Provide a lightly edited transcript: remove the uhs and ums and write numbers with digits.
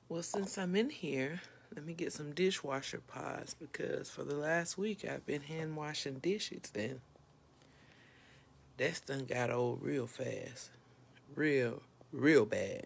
Well, since I'm in here, let me get some dishwasher pods because for the last week I've been hand washing dishes and that done got old real fast. Real bad.